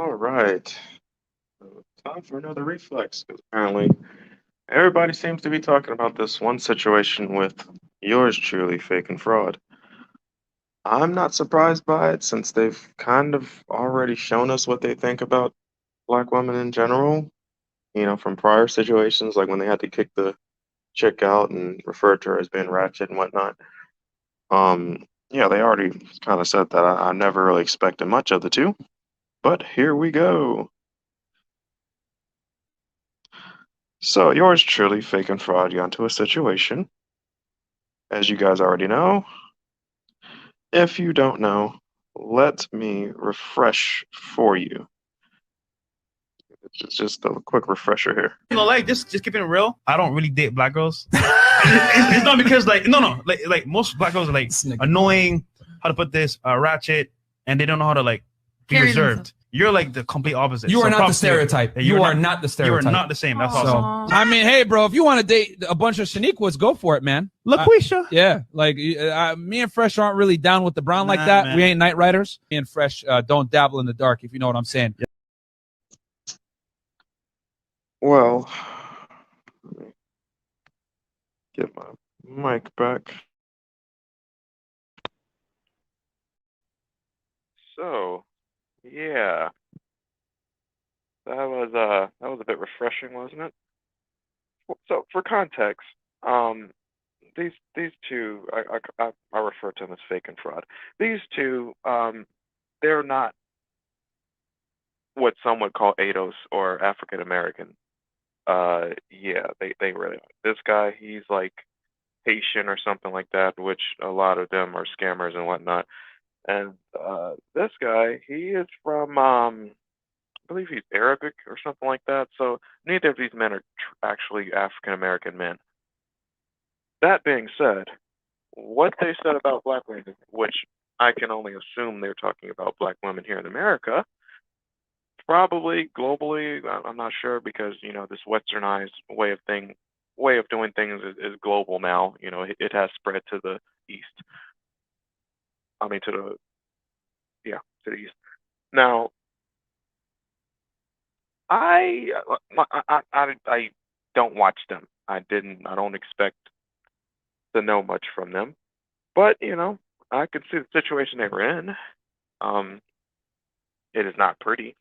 All right. Time for another reflex, because apparently everybody seems to be talking about this one situation with yours truly, fake and fraud. I'm not surprised by it since they've kind of already shown us what they think about black women in general, from prior situations, like when they had to kick the chick out and refer to her as being ratchet and whatnot. Yeah, they already kind of said that. I never really expected much of the two, but here we go. So, yours truly, fake and fraud, got into a situation. As you guys already know, if you don't know, let me refresh for you. It's just a quick refresher here. Like just keeping it real. I don't really date black girls. It's not because like most black girls are like annoying. How to put this ratchet, and they don't know how to like be Carry reserved. themselves. You're like the complete opposite. You are So not the props to you. stereotype. Yeah, You are not the You are stereotype. not the same. That's So, awesome. I mean, hey, bro, if you want to date a bunch of Shaniquas, go for it, man. LaQuisha. Yeah, like me and Fresh aren't really down with the brown like Nah, that. man. We ain't night riders. Me and Fresh don't dabble in the dark, if you know what I'm saying. Well, let me get my mic back. So, yeah, that was a bit refreshing, wasn't it? So, for context, um, these two, I refer to them as fake and fraud. These two, they're not what some would call ADOS or African American. Yeah, they really are. This guy, he's like Haitian or something like that, which a lot of them are scammers and whatnot. And this guy, he is from, I believe he's Arabic or something like that. So neither of these men are actually African American men. That being said, what they said about black women, which I can only assume they're talking about black women here in America, probably globally, I'm not sure because this westernized way of doing things is global now. It has spread to the east. I mean to the yeah to the east. Now I I don't watch them. I didn't. I don't expect to know much from them. But I can see the situation they were in. Um, it is not pretty.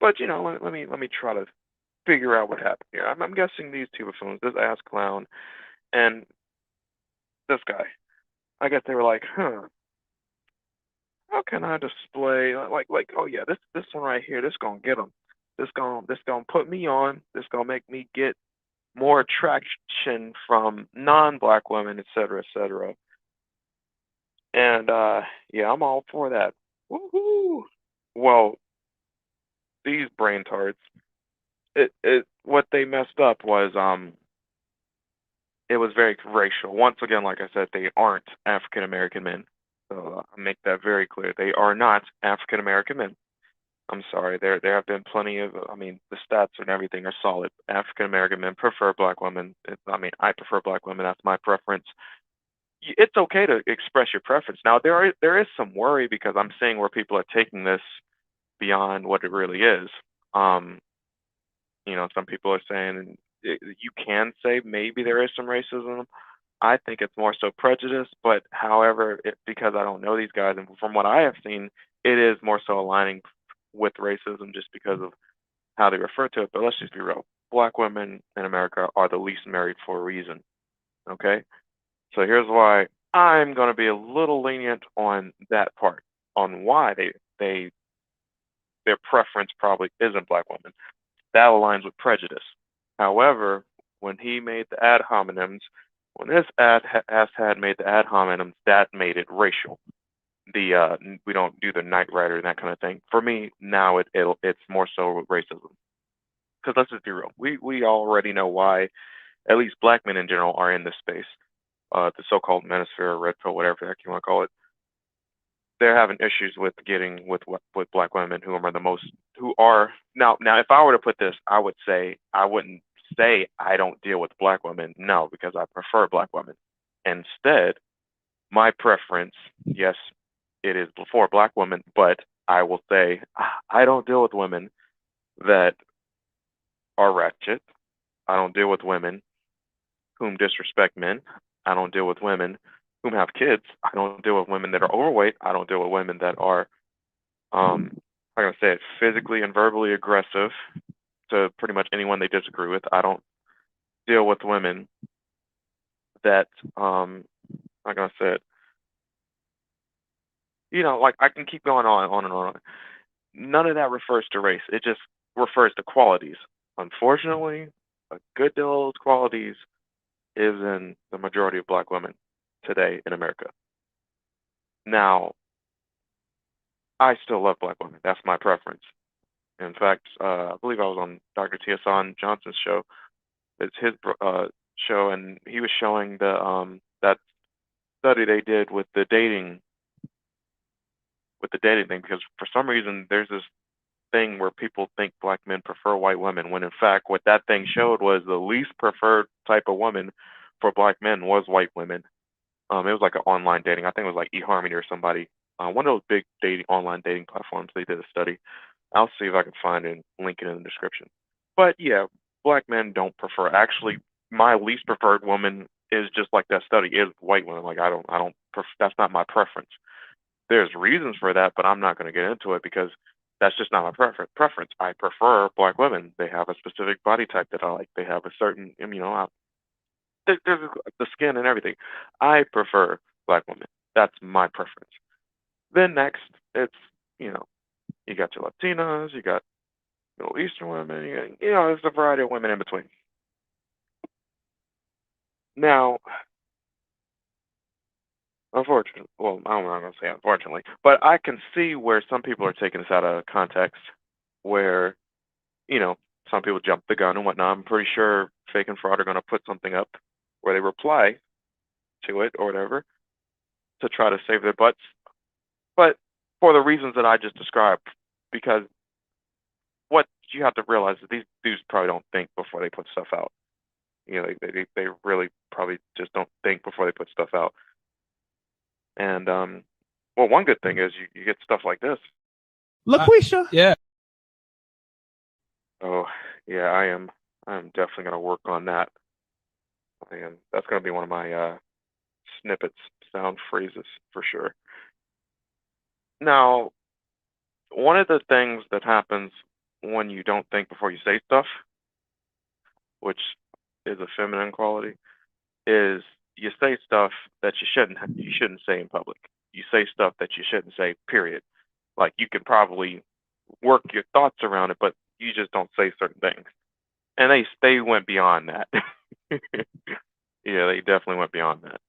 But let me try to figure out what happened here. I'm guessing these two buffoons, this ass clown and this guy. I guess they were like, huh, how can I display like oh yeah, this one right here, this gonna get them. This gonna put me on. This gonna make me get more attraction from non-black women, et cetera, et cetera. And yeah, I'm all for that. Woohoo! Well, these braintards, it what they messed up was it was very racial. Once again, like I said, they aren't African American men. So I make that very clear. They are not African American men. I'm sorry. There have been plenty of. I mean, the stats and everything are solid. African American men prefer black women. I mean, I prefer black women. That's my preference. It's okay to express your preference. Now there is some worry because I'm seeing where people are taking this beyond what it really is. Um, some people are saying you can say maybe there is some racism. I think it's more so prejudice, but however, because I don't know these guys, and from what I have seen, it is more so aligning with racism just because of how they refer to it. But let's just be real. Black women in America are the least married for a reason. Okay? So here's why I'm going to be a little lenient on that part, on why they their preference probably isn't black women. That aligns with prejudice. However, when he made the ad hominems, when this ass had made the ad hominems, that made it racial. We don't do the Knight Rider and that kind of thing. For me, now it's more so with racism. Because let's just be real, we already know why at least black men in general are in this space. The so-called manosphere, red pill, whatever the heck you want to call it. They're having issues with getting with black women who are the most who are now. If I were to put this, I would say I wouldn't say I don't deal with black women. No, because I prefer black women. Instead, my preference, yes, it is before black women, but I will say I don't deal with women that are ratchet. I don't deal with women whom disrespect men. I don't deal with women whom have kids. I don't deal with women that are overweight. I don't deal with women that are, how can I say it, physically and verbally aggressive to pretty much anyone they disagree with. I don't deal with women that, how can I say it, like I can keep going on and on. None of that refers to race. It just refers to qualities. Unfortunately, a good deal of those qualities is in the majority of black women today in America. Now, I still love black women. That's my preference. In fact, I believe I was on Dr. T.S. Johnson's show. It's his show, and he was showing that study they did with the dating thing, because for some reason there's this thing where people think black men prefer white women, when in fact what that thing showed was the least preferred type of woman for black men was white women. It was like an online dating. I think it was like eHarmony or somebody. One of those big online dating platforms. They did a study. I'll see if I can find it and link it in the description. But yeah, black men don't prefer. Actually, my least preferred woman is just like that study is white women. Like I don't. That's not my preference. There's reasons for that, but I'm not going to get into it because that's just not my preference. I prefer black women. They have a specific body type that I like. They have a certain, there's the skin and everything. I prefer black women. That's my preference. Then next, it's, you know, you got your Latinas, you got Middle Eastern women, there's a variety of women in between. Now, unfortunately, well, I'm not going to say unfortunately, but I can see where some people are taking this out of context, where, you know, some people jump the gun and whatnot. I'm pretty sure Fake and Fraud are going to put something up where they reply to it or whatever to try to save their butts. But for the reasons that I just described, because what you have to realize is these dudes probably don't think before they put stuff out. They really probably just don't think before they put stuff out. And well, one good thing is you get stuff like this. LaQuisha. Yeah. Oh, yeah, I'm definitely gonna work on that. And that's gonna be one of my snippets, sound phrases for sure. Now, one of the things that happens when you don't think before you say stuff, which is a feminine quality, is you say stuff that you shouldn't say in public. You say stuff that you shouldn't say, period. Like you can probably work your thoughts around it, but you just don't say certain things. And they went beyond that. Yeah, they definitely went beyond that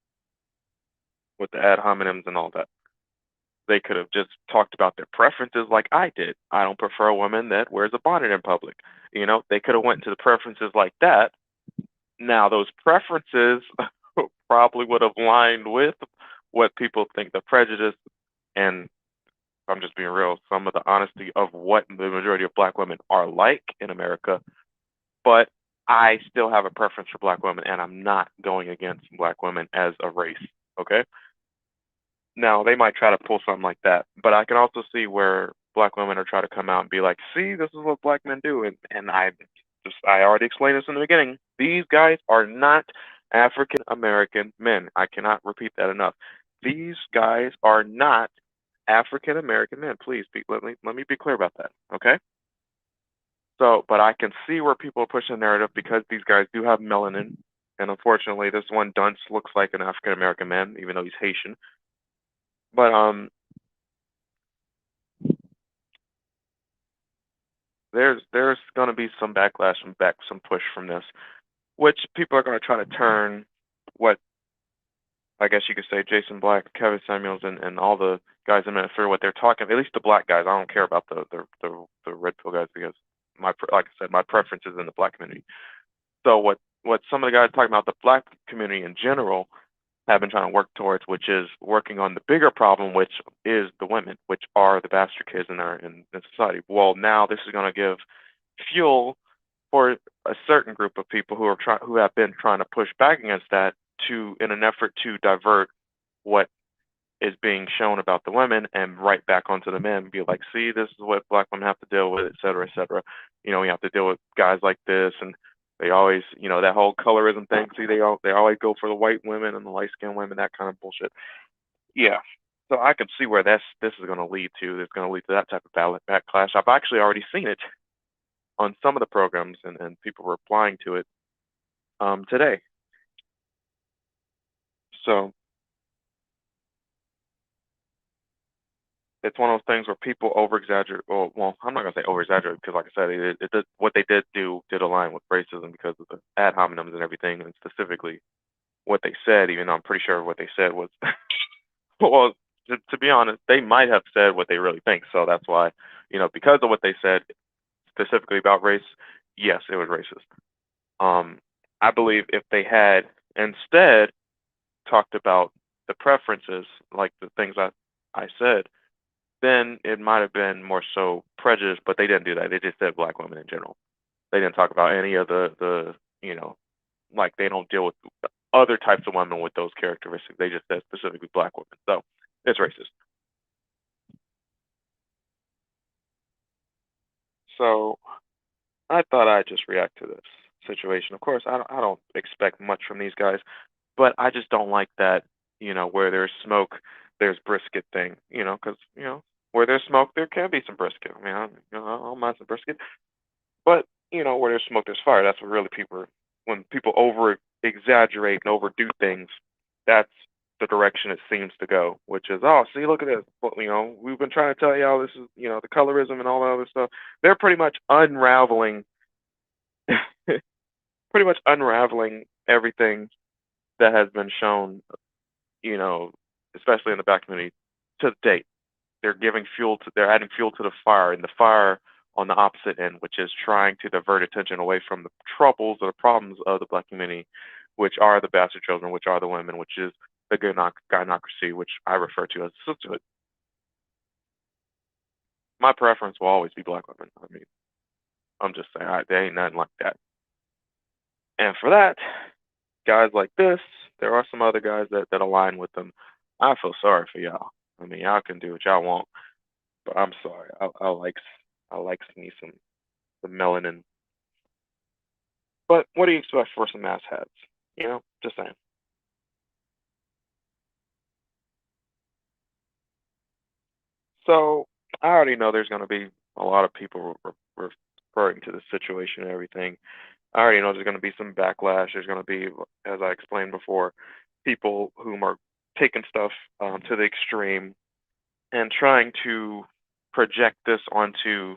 with the ad hominems and all that. They could have just talked about their preferences like I did. I don't prefer a woman that wears a bonnet in public. They could have went to the preferences like that. Now those preferences probably would have lined with what people think the prejudice, and I'm just being real, some of the honesty of what the majority of black women are like in America. But I still have a preference for black women, and I'm not going against black women as a race. Okay. Now they might try to pull something like that, but I can also see where black women are trying to come out and be like, "See, this is what black men do," and I already explained this in the beginning. These guys are not African American men. I cannot repeat that enough. These guys are not African American men. Please let me be clear about that. Okay. So, but I can see where people are pushing the narrative because these guys do have melanin, and unfortunately, this one dunce looks like an African American man, even though he's Haitian. But there's going to be some backlash, some push from this, which people are going to try to turn what I guess you could say Jason Black, Kevin Samuels, and all the guys in Minnesota, what they're talking, at least the black guys. I don't care about the red pill guys because like I said, my preference is in the black community. So what some of the guys talking about the black community in general have been trying to work towards, which is working on the bigger problem, which is the women, which are the bastard kids in society. Well, now this is going to give fuel for a certain group of people who have been trying to push back against that in an effort to divert what is being shown about the women and right back onto the men, be like, see, this is what black women have to deal with, et cetera, et cetera. We have to deal with guys like this, and they always, that whole colorism thing. See, they always go for the white women and the light skinned women, that kind of bullshit. Yeah. So I can see where this is going to lead to. It's going to lead to that type of backlash. I've actually already seen it on some of the programs, and people were replying to it today. So it's one of those things where people over exaggerate. Well, I'm not gonna say over exaggerate because, like I said, what they did do did align with racism because of the ad hominems and everything, and specifically what they said. Even though I'm pretty sure what they said was, well, to be honest, they might have said what they really think. So that's why, because of what they said specifically about race, yes, it was racist. I believe if they had instead talked about the preferences, like the things I said, then it might have been more so prejudice, but they didn't do that. They just said black women in general. They didn't talk about any of like they don't deal with other types of women with those characteristics. They just said specifically black women. So it's racist. So I thought I'd just react to this situation. Of course, I don't expect much from these guys, but I just don't like that, where there's smoke, there's brisket thing, because, where there's smoke, there can be some brisket. I mean, I don't mind some brisket, but, where there's smoke, there's fire. That's what really when people over exaggerate and overdo things, that's the direction it seems to go, which is, oh, see, look at this. Well, we've been trying to tell y'all this is, the colorism and all that other stuff. They're pretty much unraveling, everything that has been shown, you know, especially in the black community, to date. They're adding fuel to the fire, and the fire on the opposite end, which is trying to divert attention away from the troubles or the problems of the black community, which are the bastard children, which are the women, which is the gynocracy, which I refer to as sisterhood. My preference will always be black women. I mean, I'm just saying, there ain't nothing like that. And for that, guys like this, there are some other guys that align with them. I feel sorry for y'all. I mean, y'all can do what y'all want, but I'm sorry. I like me some melanin. But what do you expect for some ass hats? Just saying. So I already know there's going to be a lot of people referring to the situation and everything. I already know there's going to be some backlash. There's going to be, as I explained before, people whom are taking stuff to the extreme and trying to project this onto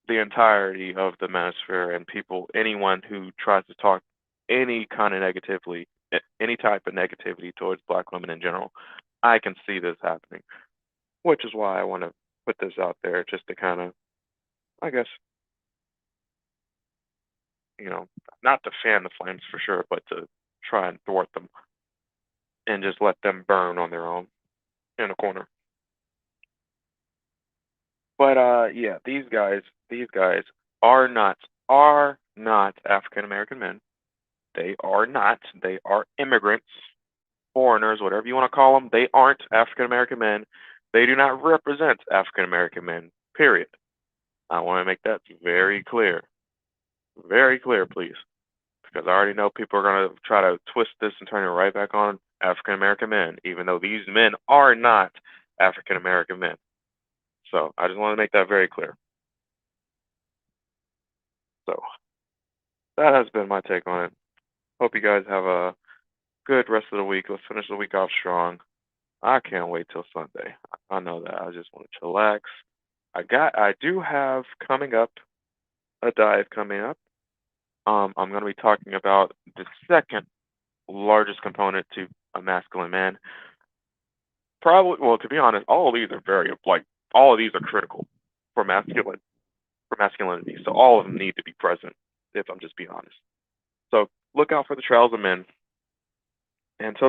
the entirety of the manosphere and anyone who tries to talk any type of negativity towards black women in general. I can see this happening, which is why I want to put this out there just to kind of, I guess, not to fan the flames for sure, but to try and thwart them and just let them burn on their own in a corner. But yeah, these guys are not African American men. They are not. They are immigrants, foreigners, whatever you want to call them. They aren't African American men. They do not represent African American men. Period. I want to make that very clear. Very clear, please. Because I already know people are going to try to twist this and turn it right back on African American men, even though these men are not African American men. So I just want to make that very clear. So that has been my take on it. Hope you guys have a good rest of the week. Let's finish the week off strong. I can't wait till Sunday. I know that. I just want to chillax. I do have coming up a dive coming up. I'm going to be talking about the second largest component to a masculine man. Probably, well, to be honest, all of these are critical for masculinity. So all of them need to be present, if I'm just being honest. So look out for the Trails of Men. Until next